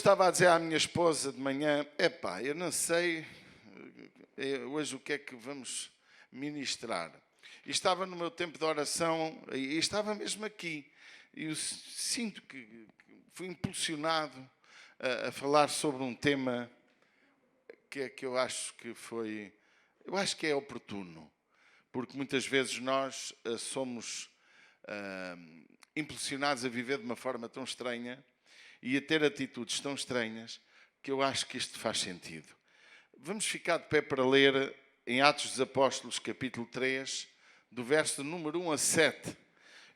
estava a dizer à minha esposa de manhã, eu não sei hoje o que é que vamos ministrar. E estava no meu tempo de oração, e estava mesmo aqui. E eu sinto que fui impulsionado a falar sobre um tema que eu acho que é oportuno. Porque muitas vezes nós somos impulsionados a viver de uma forma tão estranha e a ter atitudes tão estranhas que eu acho que isto faz sentido. Vamos ficar de pé para ler em Atos dos Apóstolos, capítulo 3, do verso número 1 a 7.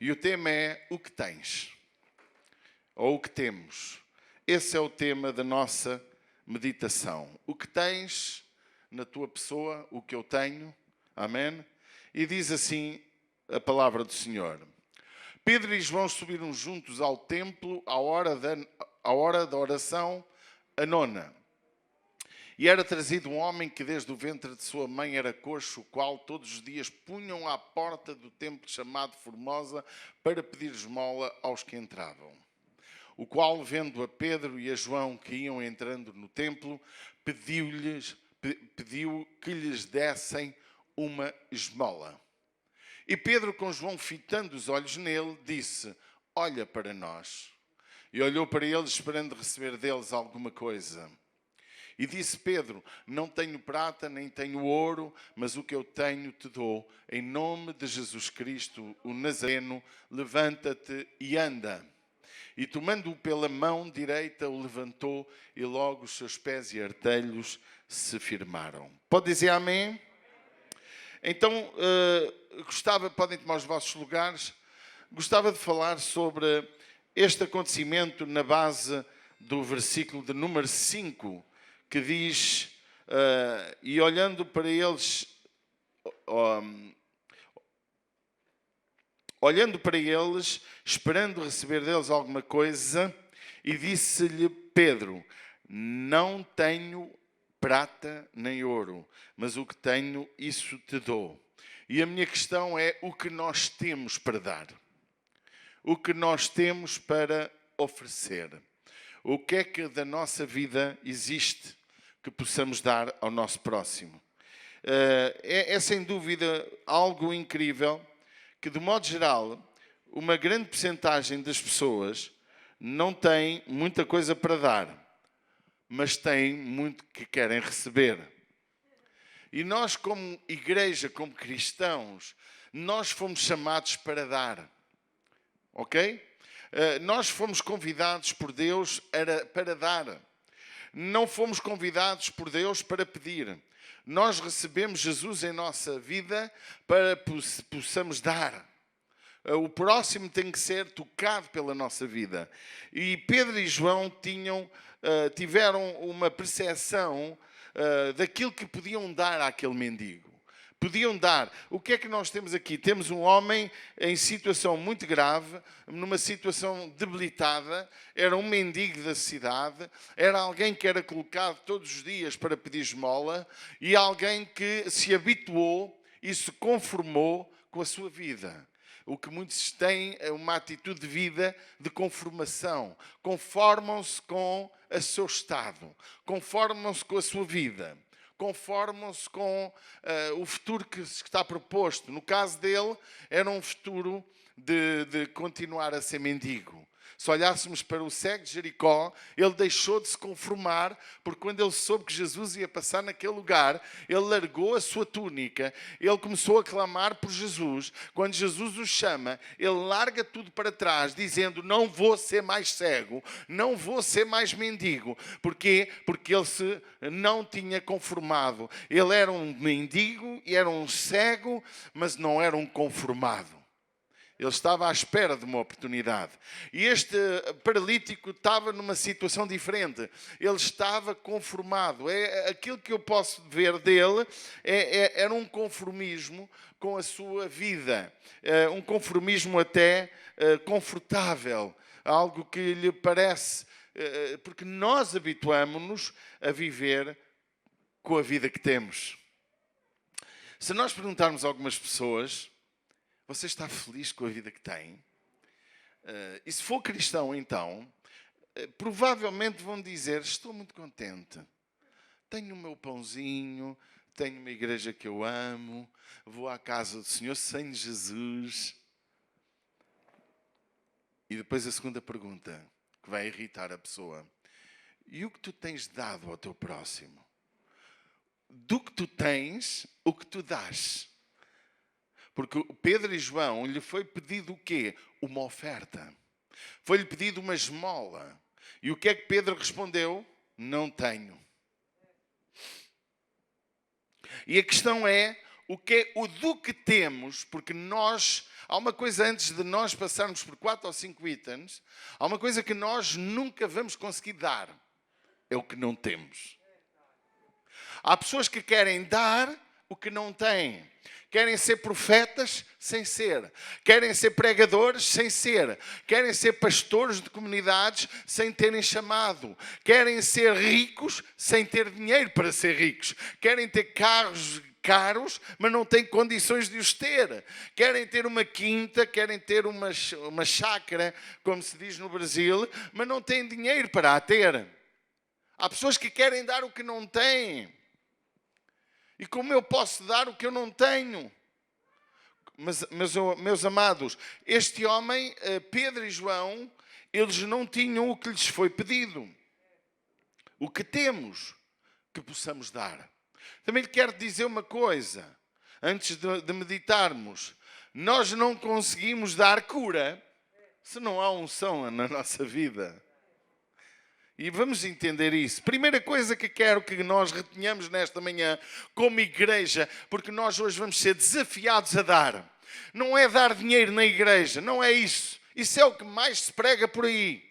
E o tema é o que tens, ou o que temos. Esse é o tema da nossa meditação. O que tens na tua pessoa, o que eu tenho. Amém? E diz assim a palavra do Senhor. Pedro e João subiram juntos ao templo à hora da oração, a nona. E era trazido um homem que desde o ventre de sua mãe era coxo, o qual todos os dias punham à porta do templo chamado Formosa para pedir esmola aos que entravam. O qual, vendo a Pedro e a João que iam entrando no templo, pediu que lhes dessem uma esmola. E Pedro, com João fitando os olhos nele, disse: olha para nós. E olhou para eles, esperando receber deles alguma coisa. E disse Pedro: não tenho prata, nem tenho ouro, mas o que eu tenho te dou. Em nome de Jesus Cristo, o Nazareno, levanta-te e anda. E tomando-o pela mão direita, o levantou, e logo os seus pés e artelhos se firmaram. Pode dizer amém? Então, podem tomar os vossos lugares, gostava de falar sobre este acontecimento na base do versículo de número 5, que diz, e olhando para eles, esperando receber deles alguma coisa, e disse-lhe Pedro: não tenho prata nem ouro, mas o que tenho, isso te dou. E a minha questão é: o que nós temos para dar? O que nós temos para oferecer? O que é que da nossa vida existe que possamos dar ao nosso próximo? É sem dúvida algo incrível que, de modo geral, uma grande percentagem das pessoas não tem muita coisa para dar, mas têm muito que querem receber. E nós, como igreja, como cristãos, nós fomos chamados para dar. Ok? Nós fomos convidados por Deus para dar. Não fomos convidados por Deus para pedir. Nós recebemos Jesus em nossa vida para possamos dar. O próximo tem que ser tocado pela nossa vida. E Pedro e João tiveram uma percepção daquilo que podiam dar àquele mendigo. Podiam dar. O que é que nós temos aqui? Temos um homem em situação muito grave, numa situação debilitada, era um mendigo da cidade, era alguém que era colocado todos os dias para pedir esmola e alguém que se habituou e se conformou com a sua vida. O que muitos têm é uma atitude de vida de conformação. Conformam-se com o seu estado, conformam-se com a sua vida. Conformam-se com o futuro que está proposto. No caso dele, era um futuro de continuar a ser mendigo. Se olhássemos para o cego de Jericó, ele deixou de se conformar, porque quando ele soube que Jesus ia passar naquele lugar, ele largou a sua túnica, ele começou a clamar por Jesus. Quando Jesus o chama, ele larga tudo para trás, dizendo: não vou ser mais cego, não vou ser mais mendigo. Porquê? Porque ele se não tinha conformado. Ele era um mendigo e era um cego, mas não era um conformado. Ele estava à espera de uma oportunidade. E este paralítico estava numa situação diferente. Ele estava conformado. Aquilo que eu posso ver dele era um conformismo com a sua vida. Um conformismo até confortável. Algo que lhe parece... Porque nós habituamos-nos a viver com a vida que temos. Se nós perguntarmos a algumas pessoas: você está feliz com a vida que tem? E se for cristão, então, provavelmente vão dizer: estou muito contente, tenho o meu pãozinho, tenho uma igreja que eu amo, vou à casa do Senhor sem Jesus. E depois a segunda pergunta, que vai irritar a pessoa: e o que tu tens dado ao teu próximo? Do que tu tens, o que tu dás? Porque Pedro e João lhe foi pedido o quê? Uma oferta. Foi-lhe pedido uma esmola. E o que é que Pedro respondeu? Não tenho. E a questão é, o do que temos, porque há uma coisa antes de nós passarmos por 4 ou 5 itens, há uma coisa que nós nunca vamos conseguir dar. É o que não temos. Há pessoas que querem dar o que não têm. Querem ser profetas sem ser. Querem ser pregadores sem ser. Querem ser pastores de comunidades sem terem chamado. Querem ser ricos sem ter dinheiro para ser ricos. Querem ter carros caros, mas não têm condições de os ter. Querem ter uma quinta, querem ter uma chácara, como se diz no Brasil, mas não têm dinheiro para a ter. Há pessoas que querem dar o que não têm. E como eu posso dar o que eu não tenho? Mas, meus amados, este homem, Pedro e João, eles não tinham o que lhes foi pedido. O que temos que possamos dar. Também lhe quero dizer uma coisa, antes de meditarmos. Nós não conseguimos dar cura se não há unção na nossa vida. E vamos entender isso. Primeira coisa que quero que nós retenhamos nesta manhã, como igreja, porque nós hoje vamos ser desafiados a dar. Não é dar dinheiro na igreja, não é isso. Isso é o que mais se prega por aí.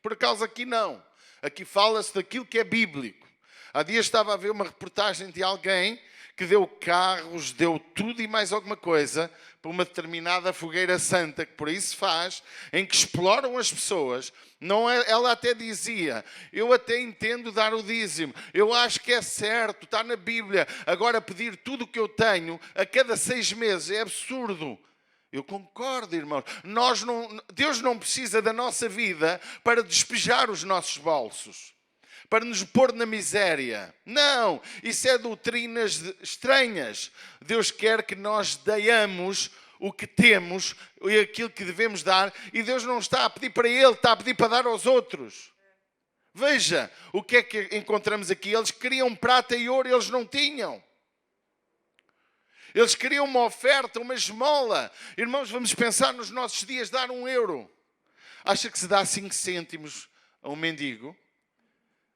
Por acaso aqui não. Aqui fala-se daquilo que é bíblico. Há dias estava a ver uma reportagem de alguém que deu carros, deu tudo e mais alguma coisa para uma determinada fogueira santa, que por aí se faz, em que exploram as pessoas. Não é, ela até dizia: eu até entendo dar o dízimo, eu acho que é certo, está na Bíblia. Agora pedir tudo o que eu tenho a cada 6 meses é absurdo. Eu concordo, irmãos. Deus não precisa da nossa vida para despejar os nossos bolsos, para nos pôr na miséria. Não, isso é doutrinas estranhas. Deus quer que nós deiamos o que temos e aquilo que devemos dar, e Deus não está a pedir para Ele, está a pedir para dar aos outros. Veja, o que é que encontramos aqui? Eles queriam prata e ouro, eles não tinham. Eles queriam uma oferta, uma esmola. Irmãos, vamos pensar nos nossos dias, dar 1 euro. Acha que se dá 5 cêntimos a um mendigo?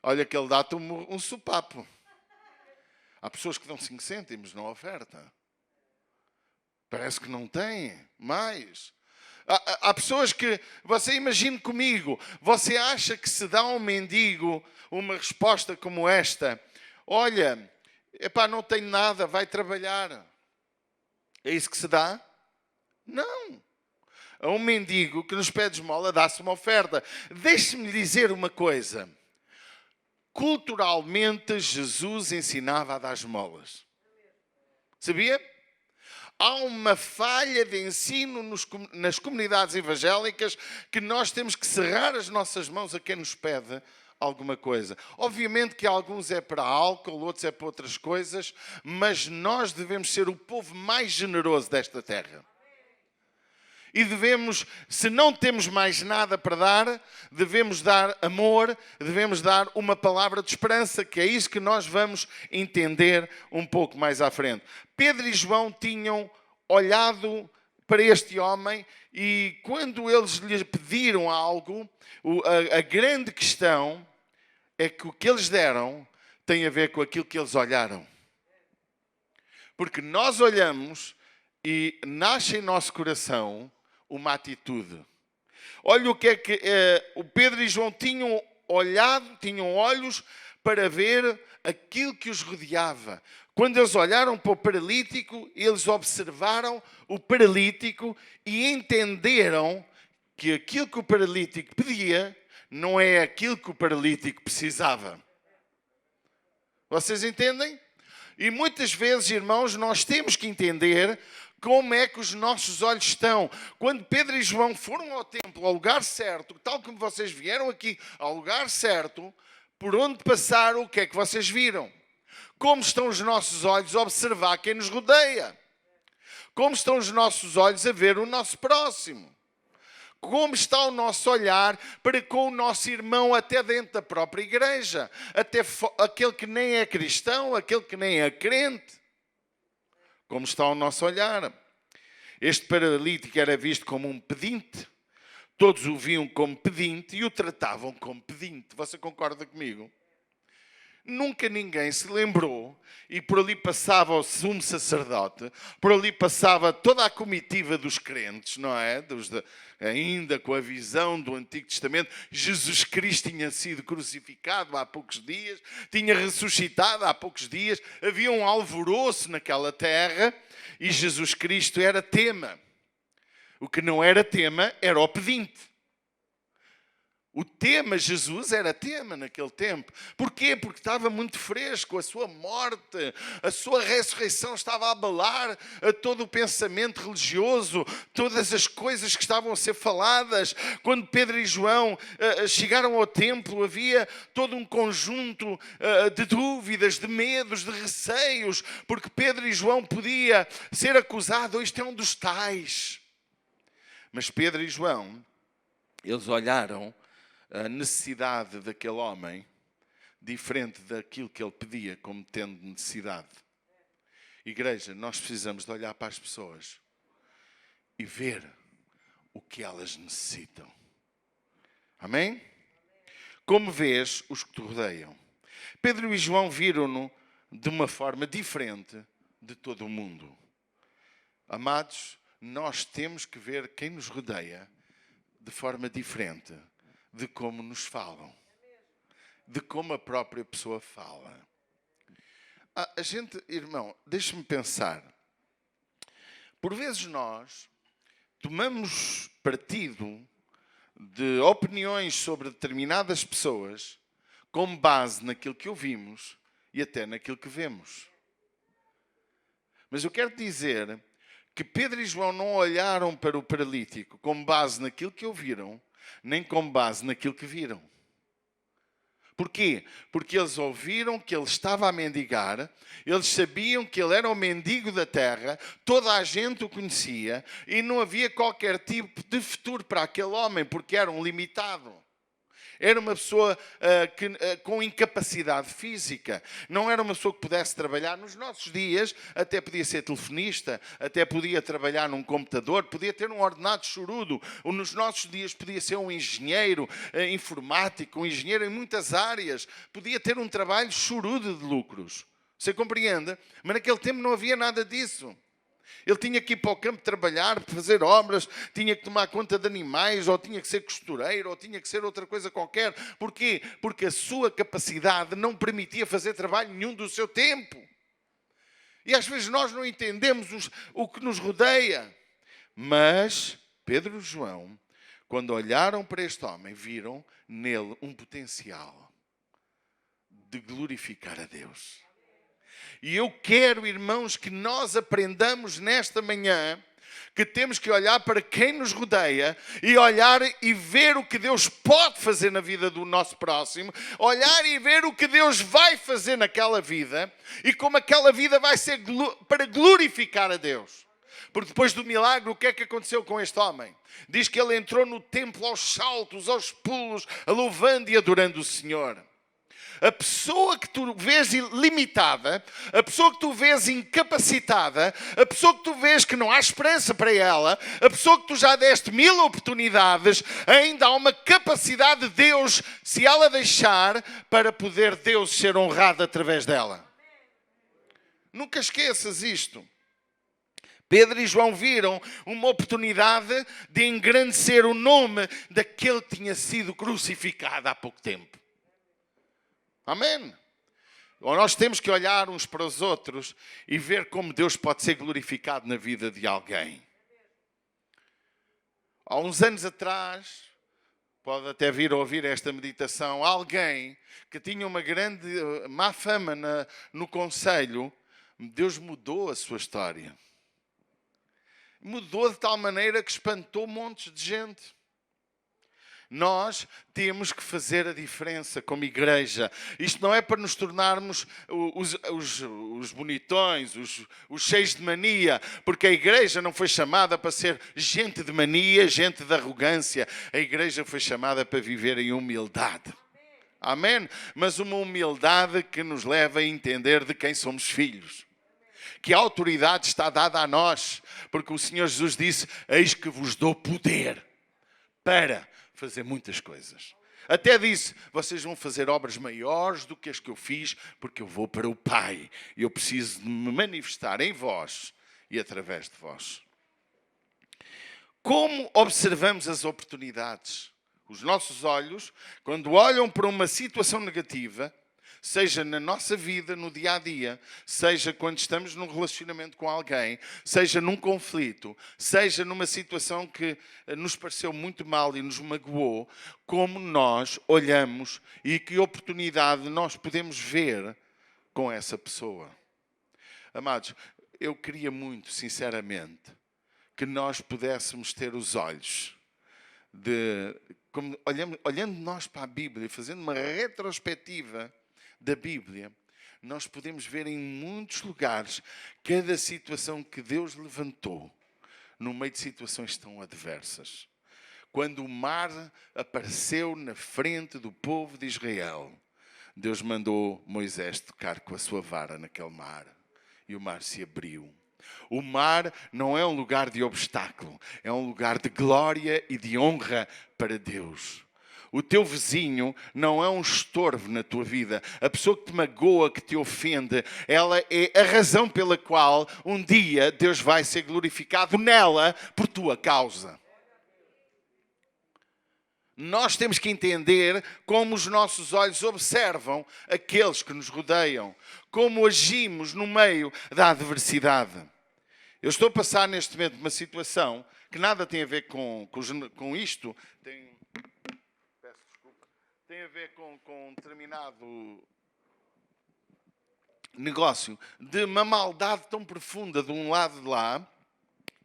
Olha que ele dá-te um sopapo. Há pessoas que dão 5 cêntimos na oferta. Parece que não têm mais. Há pessoas que, você imagine comigo, você acha que se dá a um mendigo uma resposta como esta: olha, epá, não tenho nada, vai trabalhar. É isso que se dá? Não. A um mendigo que nos pede esmola dá-se uma oferta. Deixe-me dizer uma coisa. Culturalmente, Jesus ensinava a dar esmolas. Sabia? Há uma falha de ensino nas comunidades evangélicas que nós temos que cerrar as nossas mãos a quem nos pede alguma coisa. Obviamente que alguns é para álcool, outros é para outras coisas, mas nós devemos ser o povo mais generoso desta terra. E devemos, se não temos mais nada para dar, devemos dar amor, devemos dar uma palavra de esperança, que é isso que nós vamos entender um pouco mais à frente. Pedro e João tinham olhado para este homem e quando eles lhe pediram algo, a grande questão é que o que eles deram tem a ver com aquilo que eles olharam. Porque nós olhamos e nasce em nosso coração uma atitude. Olha o que é que o Pedro e João tinham olhado, tinham olhos para ver aquilo que os rodeava. Quando eles olharam para o paralítico, eles observaram o paralítico e entenderam que aquilo que o paralítico pedia não é aquilo que o paralítico precisava. Vocês entendem? E muitas vezes, irmãos, nós temos que entender Como é que os nossos olhos estão? Quando Pedro e João foram ao templo, ao lugar certo, tal como vocês vieram aqui ao lugar certo, por onde passaram, o que é que vocês viram? Como estão os nossos olhos a observar quem nos rodeia? Como estão os nossos olhos a ver o nosso próximo? Como está o nosso olhar para com o nosso irmão até dentro da própria igreja? Até aquele que nem é cristão, aquele que nem é crente? Como está o nosso olhar? Este paralítico era visto como um pedinte. Todos o viam como pedinte e o tratavam como pedinte. Você concorda comigo? Nunca ninguém se lembrou, e por ali passava o sumo sacerdote, por ali passava toda a comitiva dos crentes, não é? Ainda com a visão do Antigo Testamento, Jesus Cristo tinha sido crucificado há poucos dias, tinha ressuscitado há poucos dias, havia um alvoroço naquela terra e Jesus Cristo era tema. O que não era tema era o pedinte. O tema, Jesus era tema naquele tempo. Porquê? Porque estava muito fresco, a sua morte, a sua ressurreição estava a abalar a todo o pensamento religioso, todas as coisas que estavam a ser faladas. Quando Pedro e João chegaram ao templo, havia todo um conjunto de dúvidas, de medos, de receios, porque Pedro e João podia ser acusado, isto é um dos tais. Mas Pedro e João, eles olharam a necessidade daquele homem diferente daquilo que ele pedia como tendo necessidade. Igreja, nós precisamos de olhar para as pessoas e ver o que elas necessitam. Amém? Como vês os que te rodeiam? Pedro e João viram-no de uma forma diferente de todo o mundo. Amados, nós temos que ver quem nos rodeia de forma diferente de como nos falam, de como a própria pessoa fala. A gente, irmão, deixa-me pensar. Por vezes nós tomamos partido de opiniões sobre determinadas pessoas com base naquilo que ouvimos e até naquilo que vemos. Mas eu quero dizer que Pedro e João não olharam para o paralítico com base naquilo que ouviram, nem com base naquilo que viram. Porquê? Porque eles ouviram que ele estava a mendigar, eles sabiam que ele era o mendigo da terra, toda a gente o conhecia e não havia qualquer tipo de futuro para aquele homem, porque era um limitado. Era uma pessoa com incapacidade física. Não era uma pessoa que pudesse trabalhar. Nos nossos dias, até podia ser telefonista, até podia trabalhar num computador, podia ter um ordenado chorudo. Ou nos nossos dias podia ser um engenheiro informático, um engenheiro em muitas áreas. Podia ter um trabalho chorudo de lucros. Você compreende? Mas naquele tempo não havia nada disso. Ele tinha que ir para o campo trabalhar, fazer obras, tinha que tomar conta de animais, ou tinha que ser costureiro, ou tinha que ser outra coisa qualquer. Porquê? Porque a sua capacidade não permitia fazer trabalho nenhum do seu tempo. E às vezes nós não entendemos o que nos rodeia. Mas Pedro e João, quando olharam para este homem, viram nele um potencial de glorificar a Deus. E eu quero, irmãos, que nós aprendamos nesta manhã que temos que olhar para quem nos rodeia e olhar e ver o que Deus pode fazer na vida do nosso próximo, olhar e ver o que Deus vai fazer naquela vida e como aquela vida vai ser para glorificar a Deus. Porque depois do milagre, o que é que aconteceu com este homem? Diz que ele entrou no templo aos saltos, aos pulos, louvando e adorando o Senhor. A pessoa que tu vês limitada, a pessoa que tu vês incapacitada, a pessoa que tu vês que não há esperança para ela, a pessoa que tu já deste 1000 oportunidades, ainda há uma capacidade de Deus, se ela deixar, para poder Deus ser honrado através dela. Nunca esqueças isto. Pedro e João viram uma oportunidade de engrandecer o nome daquele que tinha sido crucificado há pouco tempo. Amém? Nós temos que olhar uns para os outros e ver como Deus pode ser glorificado na vida de alguém. Há uns anos atrás, pode até vir a ouvir esta meditação, alguém que tinha uma grande má fama no concelho, Deus mudou a sua história. Mudou de tal maneira que espantou montes de gente. Nós temos que fazer a diferença como igreja. Isto não é para nos tornarmos os bonitões, os cheios de mania, porque a igreja não foi chamada para ser gente de mania, gente de arrogância. A igreja foi chamada para viver em humildade. Amém? Mas uma humildade que nos leva a entender de quem somos filhos. Que a autoridade está dada a nós, porque o Senhor Jesus disse: eis que vos dou poder para fazer muitas coisas. Até disse: vocês vão fazer obras maiores do que as que eu fiz, porque eu vou para o Pai. E eu preciso de me manifestar em vós e através de vós. Como observamos as oportunidades? Os nossos olhos, quando olham para uma situação negativa, seja na nossa vida, no dia a dia, seja quando estamos num relacionamento com alguém, seja num conflito, seja numa situação que nos pareceu muito mal e nos magoou, como nós olhamos e que oportunidade nós podemos ver com essa pessoa. Amados, eu queria muito, sinceramente, que nós pudéssemos ter os olhos olhando nós para a Bíblia, fazendo uma retrospectiva da Bíblia, nós podemos ver em muitos lugares cada situação que Deus levantou no meio de situações tão adversas. Quando o mar apareceu na frente do povo de Israel, Deus mandou Moisés tocar com a sua vara naquele mar e o mar se abriu. O mar não é um lugar de obstáculo, é um lugar de glória e de honra para Deus. O teu vizinho não é um estorvo na tua vida. A pessoa que te magoa, que te ofende, ela é a razão pela qual um dia Deus vai ser glorificado nela por tua causa. Nós temos que entender como os nossos olhos observam aqueles que nos rodeiam, como agimos no meio da adversidade. Eu estou a passar neste momento uma situação que nada tem a ver com isto, tem a ver com um determinado negócio de uma maldade tão profunda de um lado de lá,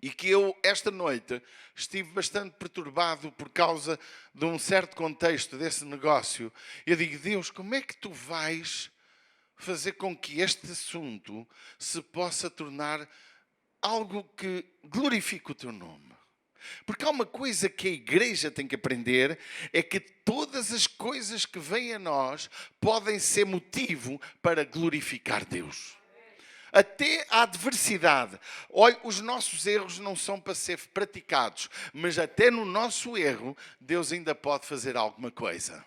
e que eu, esta noite, estive bastante perturbado por causa de um certo contexto desse negócio. Eu digo: Deus, como é que tu vais fazer com que este assunto se possa tornar algo que glorifique o teu nome? Porque há uma coisa que a igreja tem que aprender, é que todas as coisas que vêm a nós podem ser motivo para glorificar Deus. Até a adversidade. Olha, os nossos erros não são para ser praticados, mas até no nosso erro, Deus ainda pode fazer alguma coisa.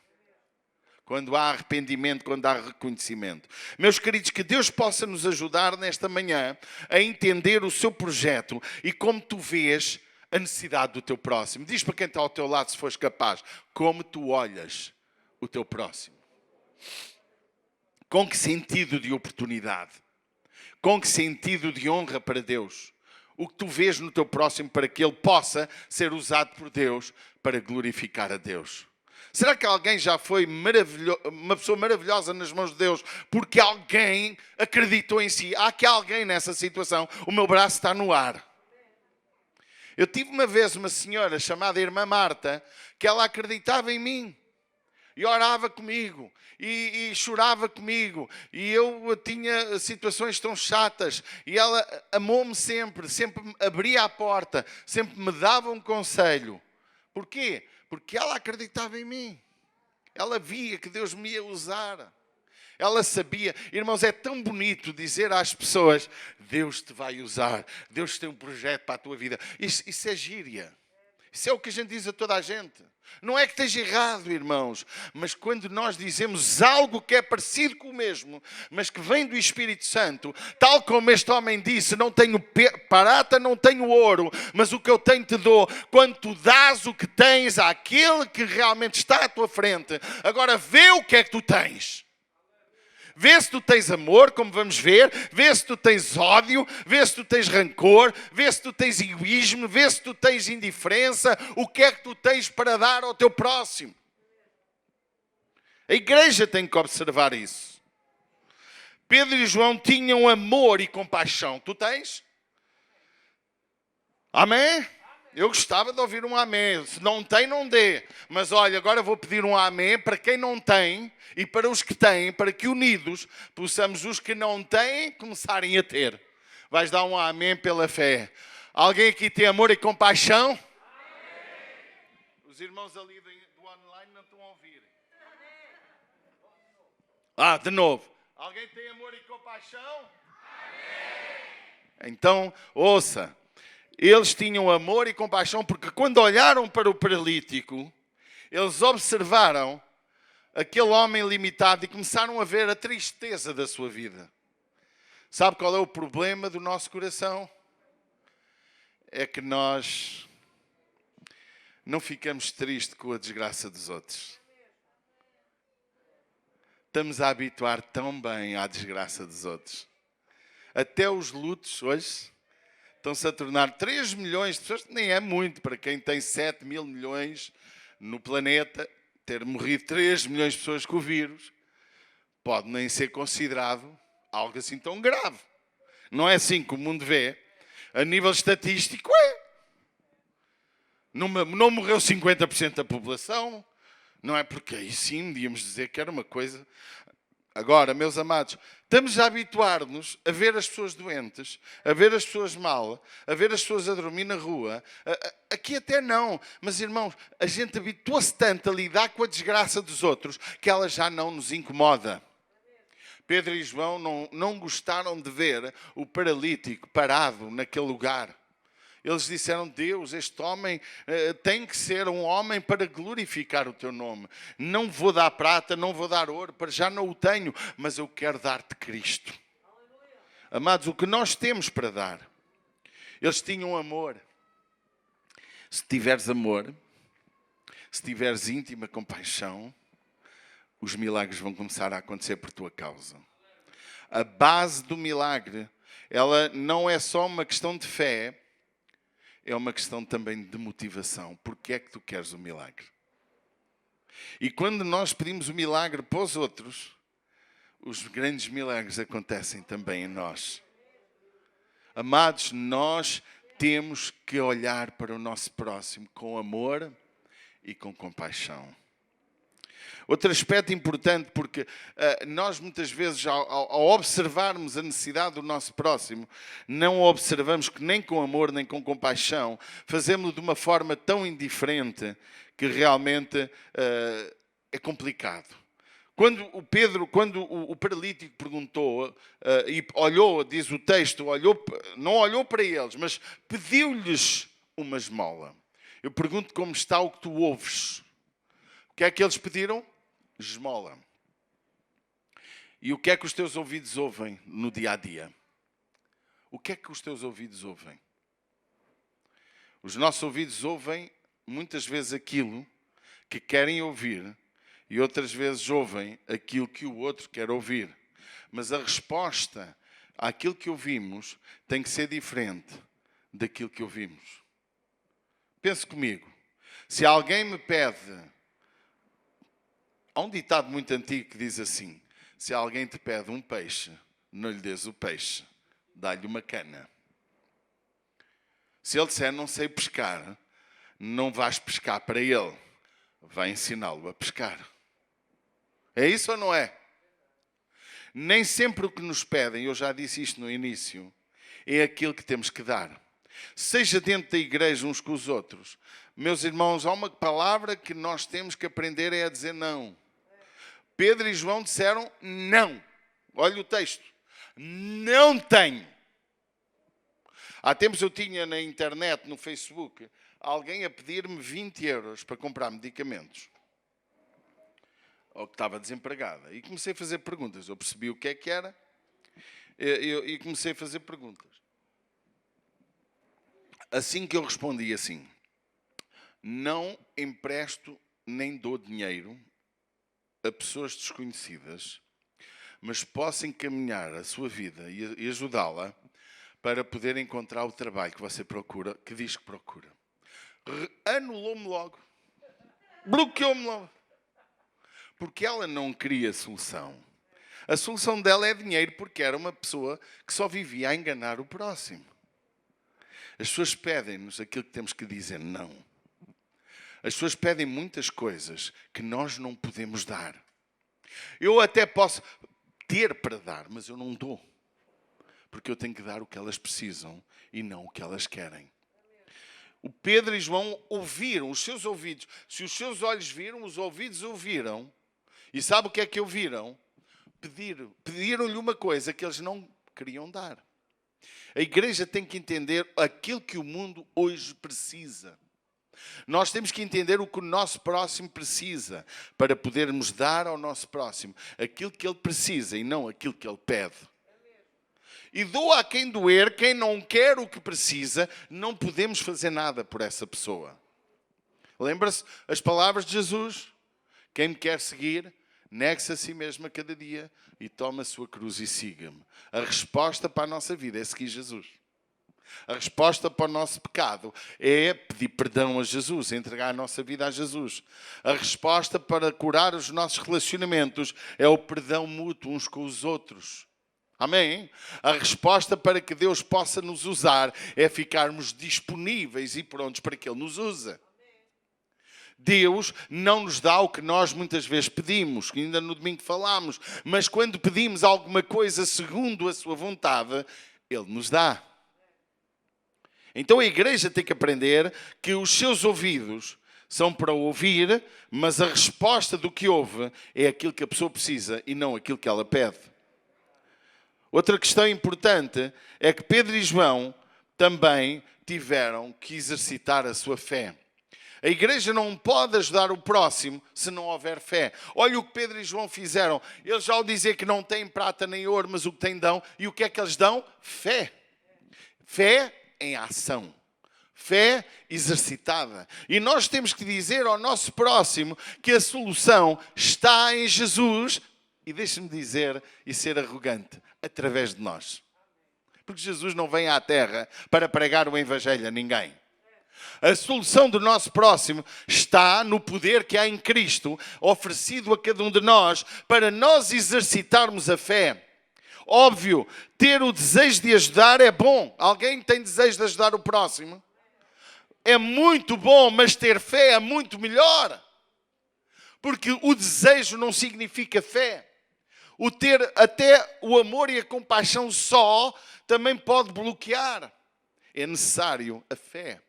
Quando há arrependimento, quando há reconhecimento. Meus queridos, que Deus possa nos ajudar nesta manhã a entender o seu projeto e como tu vês a necessidade do teu próximo. Diz para quem está ao teu lado, se fores capaz, como tu olhas o teu próximo. Com que sentido de oportunidade? Com que sentido de honra para Deus? O que tu vês no teu próximo para que ele possa ser usado por Deus para glorificar a Deus? Será que alguém já foi uma pessoa maravilhosa nas mãos de Deus porque alguém acreditou em si? Há aqui alguém nessa situação, o meu braço está no ar. Eu tive uma vez uma senhora chamada Irmã Marta, que ela acreditava em mim. E orava comigo, e chorava comigo, e eu tinha situações tão chatas, e ela amou-me sempre me abria a porta, sempre me dava um conselho. Porquê? Porque ela acreditava em mim. Ela via que Deus me ia usar. Ela sabia. Irmãos, é tão bonito dizer às pessoas: Deus te vai usar, Deus tem um projeto para a tua vida. Isso é gíria. Isso é o que a gente diz a toda a gente. Não é que esteja errado, irmãos, mas quando nós dizemos algo que é parecido com o mesmo, mas que vem do Espírito Santo, tal como este homem disse: não tenho prata, não tenho ouro, mas o que eu tenho te dou. Quando tu dás o que tens àquele que realmente está à tua frente, agora vê o que é que tu tens. Vê se tu tens amor, como vamos ver. Vê se tu tens ódio. Vê se tu tens rancor. Vê se tu tens egoísmo. Vê se tu tens indiferença. O que é que tu tens para dar ao teu próximo? A igreja tem que observar isso. Pedro e João tinham amor e compaixão. Tu tens? Amém? Eu gostava de ouvir um amém. Se não tem, não dê. Mas olha, agora vou pedir um amém para quem não tem e para os que têm, para que unidos possamos os que não têm começarem a ter. Vais dar um amém pela fé. Alguém aqui tem amor e compaixão? Amém. Os irmãos ali do online não estão a ouvir. De novo. Alguém tem amor e compaixão? Amém. Então, ouça. Eles tinham amor e compaixão porque quando olharam para o paralítico, eles observaram aquele homem limitado e começaram a ver a tristeza da sua vida. Sabe qual é o problema do nosso coração? É que nós não ficamos tristes com a desgraça dos outros. Estamos a habituar tão bem à desgraça dos outros. Até os lutos hoje estão-se a tornar 3 milhões de pessoas, nem é muito para quem tem 7 mil milhões no planeta, ter morrido 3 milhões de pessoas com o vírus, pode nem ser considerado algo assim tão grave. Não é assim que o mundo vê. A nível estatístico é. Não morreu 50% da população, não é porque aí sim podíamos dizer que era uma coisa. Agora, meus amados, estamos a habituar-nos a ver as pessoas doentes, a ver as pessoas mal, a ver as pessoas a dormir na rua. Aqui até não, mas irmãos, a gente habituou-se tanto a lidar com a desgraça dos outros que ela já não nos incomoda. Pedro e João não gostaram de ver o paralítico parado naquele lugar. Eles disseram, Deus, este homem tem que ser um homem para glorificar o teu nome. Não vou dar prata, não vou dar ouro, para já não o tenho, mas eu quero dar-te Cristo. Amados, o que nós temos para dar? Eles tinham amor. Se tiveres amor, se tiveres íntima compaixão, os milagres vão começar a acontecer por tua causa. A base do milagre, ela não é só uma questão de fé, é uma questão também de motivação. Porque é que tu queres o milagre? E quando nós pedimos o milagre para os outros, os grandes milagres acontecem também em nós. Amados, nós temos que olhar para o nosso próximo com amor e com compaixão. Outro aspecto importante, porque nós muitas vezes, ao observarmos a necessidade do nosso próximo, não observamos que nem com amor nem com compaixão, fazemos-lo de uma forma tão indiferente que realmente é complicado. Quando o paralítico perguntou e olhou, diz o texto, não olhou para eles, mas pediu-lhes uma esmola. Eu pergunto como está o que tu ouves. O que é que eles pediram? Esmola. E o que é que os teus ouvidos ouvem no dia a dia? O que é que os teus ouvidos ouvem? Os nossos ouvidos ouvem muitas vezes aquilo que querem ouvir e outras vezes ouvem aquilo que o outro quer ouvir. Mas a resposta àquilo que ouvimos tem que ser diferente daquilo que ouvimos. Pense comigo. Se alguém me pede... Há um ditado muito antigo que diz assim: se alguém te pede um peixe, não lhe des o peixe, dá-lhe uma cana. Se ele disser não sei pescar, não vais pescar para ele, vai ensiná-lo a pescar. É isso ou não é? Nem sempre o que nos pedem, eu já disse isto no início, é aquilo que temos que dar. Seja dentro da igreja uns com os outros. Meus irmãos, há uma palavra que nós temos que aprender é a dizer não. Pedro e João disseram não. Olha o texto. Não tenho. Há tempos eu tinha na internet, no Facebook, alguém a pedir-me 20 euros para comprar medicamentos. Ou que estava desempregada. E comecei a fazer perguntas. Eu percebi o que é que era e comecei a fazer perguntas. Assim que eu respondi assim: não empresto nem dou dinheiro a pessoas desconhecidas, mas posso encaminhar a sua vida e ajudá-la para poder encontrar o trabalho que você procura, que diz que procura. Anulou-me logo. Bloqueou-me logo. Porque ela não queria solução. A solução dela é dinheiro, porque era uma pessoa que só vivia a enganar o próximo. As pessoas pedem-nos aquilo que temos que dizer não. As pessoas pedem muitas coisas que nós não podemos dar. Eu até posso ter para dar, mas eu não dou. Porque eu tenho que dar o que elas precisam e não o que elas querem. O Pedro e João ouviram, os seus ouvidos. Se os seus olhos viram, os ouvidos ouviram. E sabe o que é que ouviram? Pediram-lhe uma coisa que eles não queriam dar. A igreja tem que entender aquilo que o mundo hoje precisa. Nós temos que entender o que o nosso próximo precisa para podermos dar ao nosso próximo aquilo que ele precisa e não aquilo que ele pede. E doa a quem doer, quem não quer o que precisa, não podemos fazer nada por essa pessoa. Lembra-se as palavras de Jesus? Quem me quer seguir, negue-se a si mesmo a cada dia e toma a sua cruz e siga-me. A resposta para a nossa vida é seguir Jesus. A resposta para o nosso pecado é pedir perdão a Jesus, entregar a nossa vida a Jesus. A resposta para curar os nossos relacionamentos é o perdão mútuo uns com os outros. Amém? A resposta para que Deus possa nos usar é ficarmos disponíveis e prontos para que Ele nos use. Deus não nos dá o que nós muitas vezes pedimos, que ainda no domingo falámos, mas quando pedimos alguma coisa segundo a sua vontade, Ele nos dá. Então a igreja tem que aprender que os seus ouvidos são para ouvir, mas a resposta do que ouve é aquilo que a pessoa precisa e não aquilo que ela pede. Outra questão importante é que Pedro e João também tiveram que exercitar a sua fé. A igreja não pode ajudar o próximo se não houver fé. Olha o que Pedro e João fizeram. Eles já ao dizer que não têm prata nem ouro, mas o que têm dão. E o que é que eles dão? Fé. Fé em ação. Fé exercitada. E nós temos que dizer ao nosso próximo que a solução está em Jesus. E deixe-me dizer e ser arrogante, através de nós. Porque Jesus não vem à terra para pregar o evangelho a ninguém. A solução do nosso próximo está no poder que há em Cristo, oferecido a cada um de nós, para nós exercitarmos a fé. Óbvio, ter o desejo de ajudar é bom. Alguém tem desejo de ajudar o próximo? É muito bom, mas ter fé é muito melhor. Porque o desejo não significa fé. O ter até o amor e a compaixão só também pode bloquear. É necessário a fé.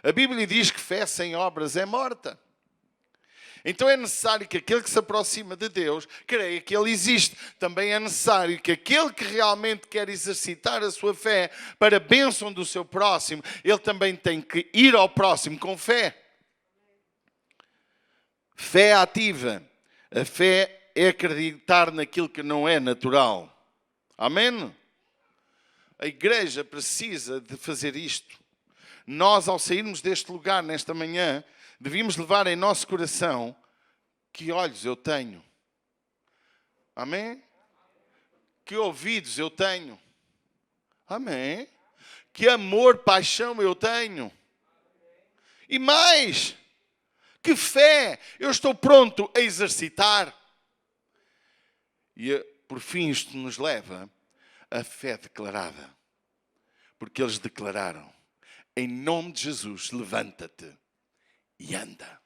A Bíblia diz que fé sem obras é morta. Então é necessário que aquele que se aproxima de Deus creia que Ele existe. Também é necessário que aquele que realmente quer exercitar a sua fé para a bênção do seu próximo, ele também tem que ir ao próximo com fé. Fé ativa. A fé é acreditar naquilo que não é natural. Amém? A igreja precisa de fazer isto. Nós, ao sairmos deste lugar nesta manhã, devíamos levar em nosso coração que olhos eu tenho. Amém? Que ouvidos eu tenho. Amém? Que amor, paixão eu tenho. E mais, que fé eu estou pronto a exercitar. E, por fim, isto nos leva à fé declarada. Porque eles declararam: em nome de Jesus, levanta-te e anda.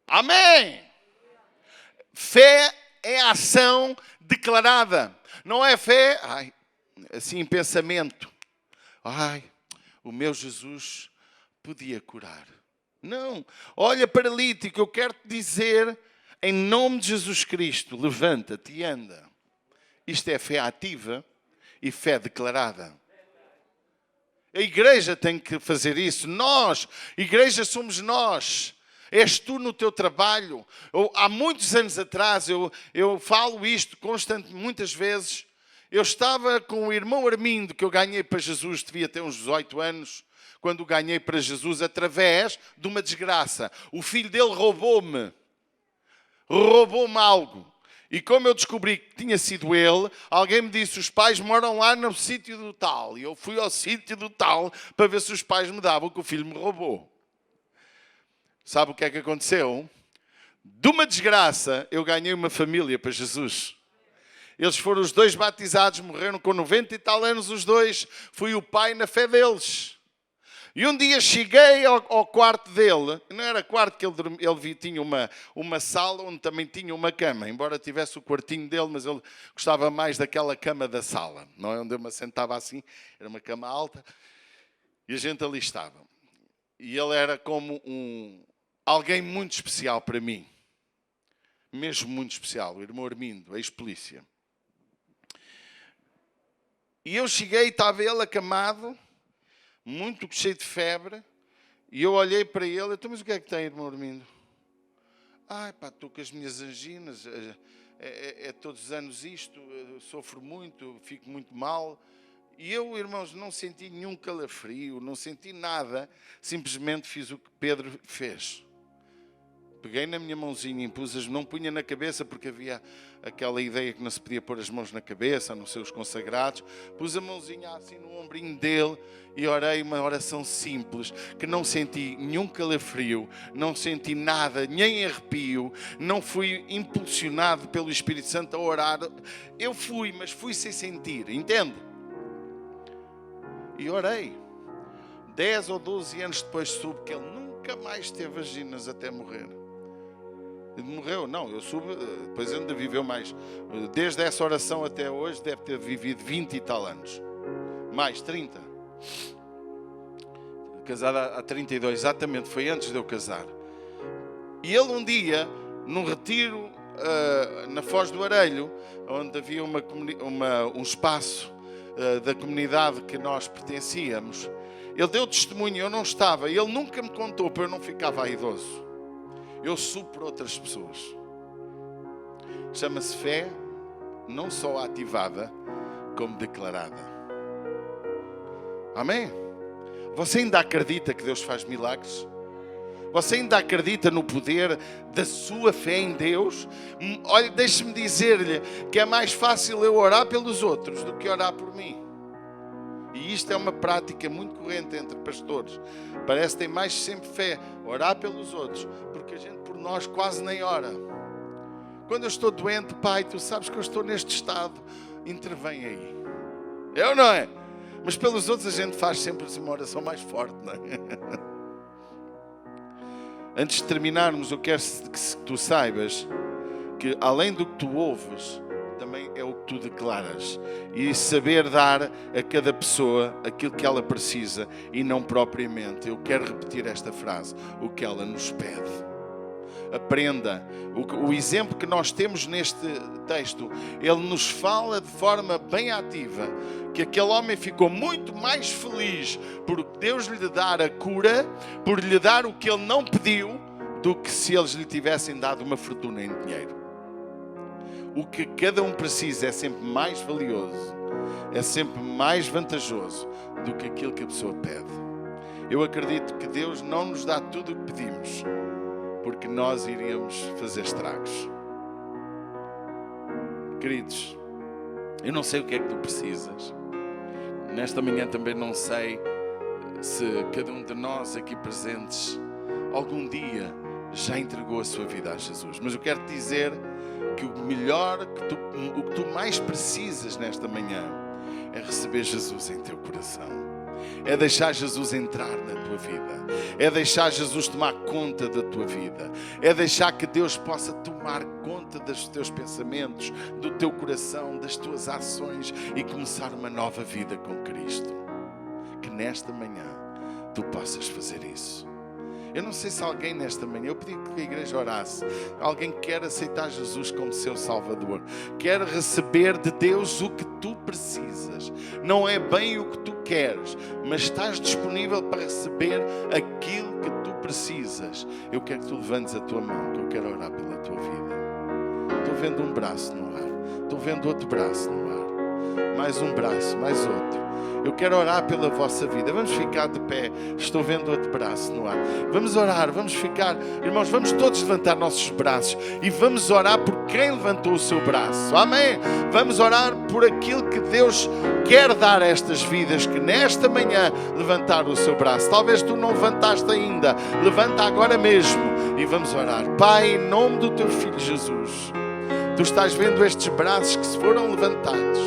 Amém! Fé é ação declarada. Não é fé, assim, pensamento. O meu Jesus podia curar. Não. Olha, paralítico, eu quero te dizer, em nome de Jesus Cristo, levanta-te e anda. Isto é fé ativa e fé declarada. A igreja tem que fazer isso. Nós, igreja somos nós. És tu no teu trabalho. Há muitos anos atrás, eu falo isto constantemente, muitas vezes. Eu estava com o irmão Armindo, que eu ganhei para Jesus, devia ter uns 18 anos, quando o ganhei para Jesus, através de uma desgraça. O filho dele roubou-me algo. E como eu descobri que tinha sido ele, alguém me disse: os pais moram lá no sítio do tal. E eu fui ao sítio do tal para ver se os pais me davam o que o filho me roubou. Sabe o que é que aconteceu? De uma desgraça, eu ganhei uma família para Jesus. Eles foram os dois batizados, morreram com 90 e tal anos os dois. Fui o pai na fé deles. E um dia cheguei ao quarto dele, não era quarto que ele tinha uma sala onde também tinha uma cama, embora tivesse o quartinho dele, mas ele gostava mais daquela cama da sala, não é? Onde eu me sentava assim, era uma cama alta, e a gente ali estava. E ele era como alguém muito especial para mim, mesmo muito especial, o irmão Armindo, ex-polícia. E eu cheguei, estava ele acamado, muito cheio de febre, e eu olhei para ele, então, mas o que é que tem, irmão Armindo? Ai pá, estou com as minhas anginas, é todos os anos isto, sofro muito, fico muito mal. E eu, irmãos, não senti nenhum calafrio, não senti nada, simplesmente fiz o que Pedro fez. Peguei na minha mãozinha e impus-as, não punha na cabeça, porque havia aquela ideia que não se podia pôr as mãos na cabeça, a não ser os consagrados. Pus a mãozinha assim no ombrinho dele e orei uma oração simples, que não senti nenhum calafrio, não senti nada, nem arrepio, não fui impulsionado pelo Espírito Santo a orar. Eu fui, mas fui sem sentir, entende? E orei. 10 ou 12 anos depois soube que ele nunca mais teve anginas até morrer. Morreu, não, eu soube, depois ainda viveu mais. Desde essa oração até hoje deve ter vivido 20 e tal anos. Mais 30. Casado há 32, exatamente, foi antes de eu casar. E ele um dia, num retiro na Foz do Arelho, onde havia um espaço da comunidade que nós pertencíamos, ele deu testemunho, eu não estava, ele nunca me contou para eu não ficar vaidoso. Eu supro outras pessoas. Chama-se fé, não só ativada, como declarada. Amém? Você ainda acredita que Deus faz milagres? Você ainda acredita no poder da sua fé em Deus? Olha, deixe-me dizer-lhe que é mais fácil eu orar pelos outros do que orar por mim. E isto é uma prática muito corrente entre pastores. Parece que tem mais sempre fé orar pelos outros, porque a gente por nós quase nem ora. Quando eu estou doente, Pai, tu sabes que eu estou neste estado, intervém aí. Eu não é? Mas pelos outros a gente faz sempre uma oração mais forte, não é? Antes de terminarmos, eu quero que tu saibas que além do que tu ouves, também é o que tu declaras. E saber dar a cada pessoa aquilo que ela precisa e não propriamente, eu quero repetir esta frase, o que ela nos pede. Aprenda. O exemplo que nós temos neste texto, ele nos fala de forma bem ativa que aquele homem ficou muito mais feliz por Deus lhe dar a cura, por lhe dar o que ele não pediu, do que se eles lhe tivessem dado uma fortuna em dinheiro. O que cada um precisa é sempre mais valioso, é sempre mais vantajoso do que aquilo que a pessoa pede. Eu acredito que Deus não nos dá tudo o que pedimos, porque nós iríamos fazer estragos. Queridos, eu não sei o que é que tu precisas. Nesta manhã também não sei se cada um de nós aqui presentes algum dia já entregou a sua vida a Jesus. Mas eu quero te dizer que o melhor, o que tu mais precisas nesta manhã é receber Jesus em teu coração. É deixar Jesus entrar na tua vida. É deixar Jesus tomar conta da tua vida. É deixar que Deus possa tomar conta dos teus pensamentos, do teu coração, das tuas ações e começar uma nova vida com Cristo. Que nesta manhã tu possas fazer isso. Eu não sei se alguém nesta manhã, eu pedi que a igreja orasse, alguém quer aceitar Jesus como seu Salvador, quer receber de Deus o que tu precisas, não é bem o que tu queres, mas estás disponível para receber aquilo que tu precisas. Eu quero que tu levantes a tua mão, que eu quero orar pela tua vida. Estou vendo um braço no ar, estou vendo outro braço no ar, mais um braço, mais outro. Eu quero orar pela vossa vida. Vamos ficar de pé. Estou vendo outro braço no ar. Vamos orar, vamos ficar. Irmãos, vamos todos levantar nossos braços e vamos orar por quem levantou o seu braço. Amém? Vamos orar por aquilo que Deus quer dar a estas vidas que nesta manhã levantaram o seu braço. Talvez tu não levantaste ainda. Levanta agora mesmo e vamos orar. Pai, em nome do teu Filho Jesus, Tu estás vendo estes braços que se foram levantados.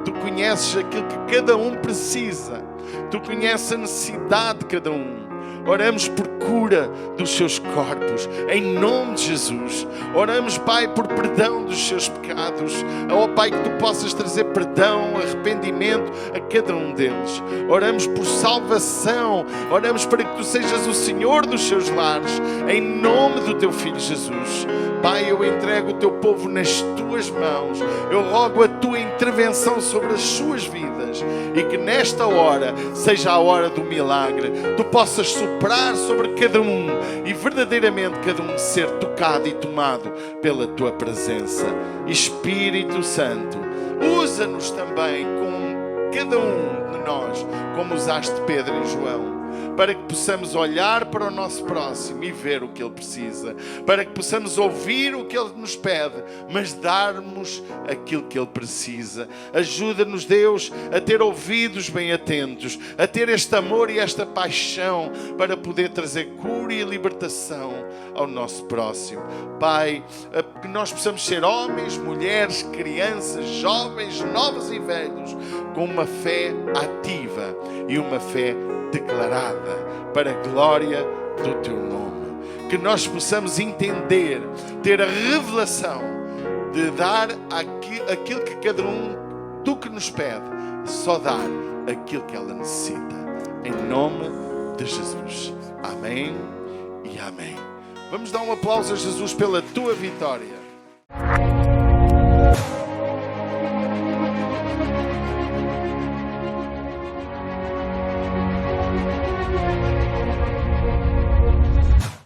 Tu conheces aquilo que cada um precisa. Tu conheces a necessidade de cada um. Oramos por cura dos seus corpos, em nome de Jesus. Oramos, Pai, por perdão dos seus pecados. Oh, Pai, que Tu possas trazer perdão, arrependimento a cada um deles. Oramos por salvação. Oramos para que Tu sejas o Senhor dos seus lares, em nome do Teu Filho Jesus. Pai, eu entrego o Teu povo nas Tuas mãos. Eu rogo a Tua intervenção sobre as suas vidas e que nesta hora seja a hora do milagre. Tu possas soprar sobre cada um e verdadeiramente cada um ser tocado e tomado pela Tua presença. Espírito Santo, usa-nos também com cada um de nós, como usaste Pedro e João, para que possamos olhar para o nosso próximo e ver o que ele precisa, para que possamos ouvir o que ele nos pede, mas darmos aquilo que ele precisa. Ajuda-nos, Deus, a ter ouvidos bem atentos, a ter este amor e esta paixão para poder trazer cura e libertação ao nosso próximo. Pai, que nós possamos ser homens, mulheres, crianças, jovens, novos e velhos, com uma fé ativa e uma fé declarada para a glória do Teu nome. Que nós possamos entender, ter a revelação de dar aquilo que cada um do que nos pede, só dar aquilo que ela necessita. Em nome de Jesus. Amém e amém. Vamos dar um aplauso a Jesus pela Tua vitória.